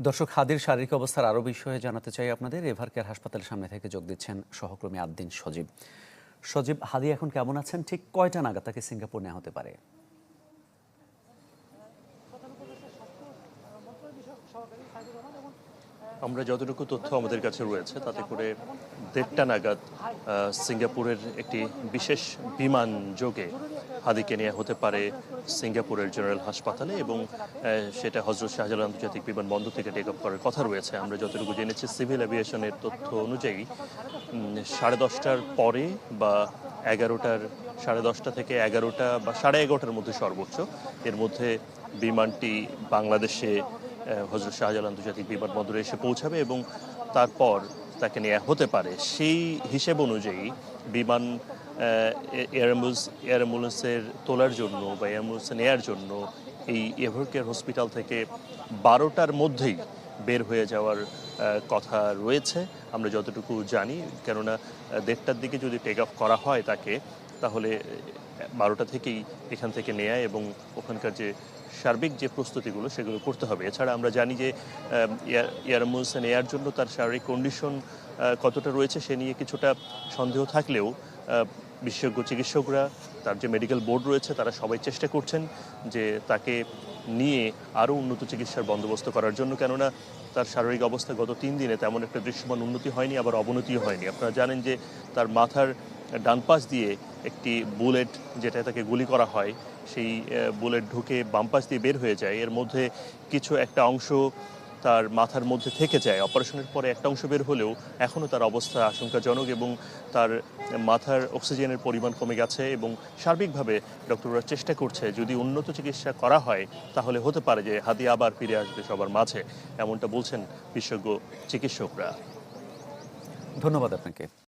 দর্শক, হাদির শারীরিক অবস্থার আরও বিষয়ে জানাতে চাই আপনাদের। এভার কেয়ার হাসপাতালের সামনে থেকে যোগ দিচ্ছেন সহকর্মী আদ্দিন সজীব। সজীব, হাদি এখন কেমন আছেন? ঠিক কয়টা নাগাদ তাকে সিঙ্গাপুর নেওয়া হতে পারে? আমরা যতটুকু তথ্য আমাদের কাছে রয়েছে তাতে করে 1:30টা নাগাদ সিঙ্গাপুরের একটি বিশেষ বিমান যোগে হাদিকে নেওয়া হতে পারে সিঙ্গাপুরের জেনারেল হাসপাতালে, এবং সেটা হজরত শাহজালাল আন্তর্জাতিক বিমানবন্দর থেকে টেক অফ করার কথা রয়েছে। আমরা যতটুকু জেনেছি সিভিল এভিয়েশনের তথ্য অনুযায়ী 10:30টার পরে বা 10:30 থেকে 11টা বা 11:30টার মধ্যে সর্বোচ্চ এর মধ্যে বিমানটি বাংলাদেশে হজরত শাহজালাল আন্তর্জাতিক বিমানবন্দরে এসে পৌঁছাবে এবং তারপর তাকে নেওয়া হতে পারে। সেই হিসেব অনুযায়ী বিমান এয়ার অ্যাম্বুলেন্সের তোলার জন্য বা অ্যাম্বুলেন্সে নেওয়ার জন্য এই এভার কেয়ার হসপিটাল থেকে 12টার মধ্যেই বের হয়ে যাওয়ার কথা রয়েছে আমরা যতটুকু জানি। কেননা 1:30টার দিকে যদি টেক অফ করা হয় তাকে, তাহলে 12টা থেকেই এখান থেকে নেয়া এবং ওখানকার যে সার্বিক যে প্রস্তুতিগুলো সেগুলো করতে হবে। এছাড়া আমরা জানি যে এয়ার অ্যাম্বুলেন্সে নেওয়ার জন্য তার শারীরিক কন্ডিশন কতটা রয়েছে সে নিয়ে কিছুটা সন্দেহ থাকলেও বিশেষজ্ঞ চিকিৎসকরা, তার যে মেডিকেল বোর্ড রয়েছে তারা সবাই চেষ্টা করছেন যে তাকে নিয়ে আরও উন্নত চিকিৎসার বন্দোবস্ত করার জন্য। কেননা তার শারীরিক অবস্থা গত 3 দিনে তেমন একটা দৃশ্যমান উন্নতি হয়নি, আবার অবনতিও হয়নি। আপনারা জানেন যে তার মাথার ডান পাশ দিয়ে একটি বুলেট, যেটা তাকে গুলি করা হয়, সেই বুলেট ঢুকে বাম পাশ দিয়ে বের হয়ে যায়। এর মধ্যে কিছু একটা অংশ তার মাথার মধ্যে থেকে যায়। অপারেশনের পরে একটা অংশ বের হলেও এখনও তার অবস্থা আশঙ্কাজনক এবং তার মাথার অক্সিজেনের পরিমাণ কমে গেছে এবং সার্বিকভাবে ডক্টররা চেষ্টা করছে যদি উন্নত চিকিৎসা করা হয় তাহলে হতে পারে যে হাদি আবার ফিরে আসবে সবার মাঝে, এমনটা বলছেন বিশেষজ্ঞ চিকিৎসকরা। ধন্যবাদ আপনাকে।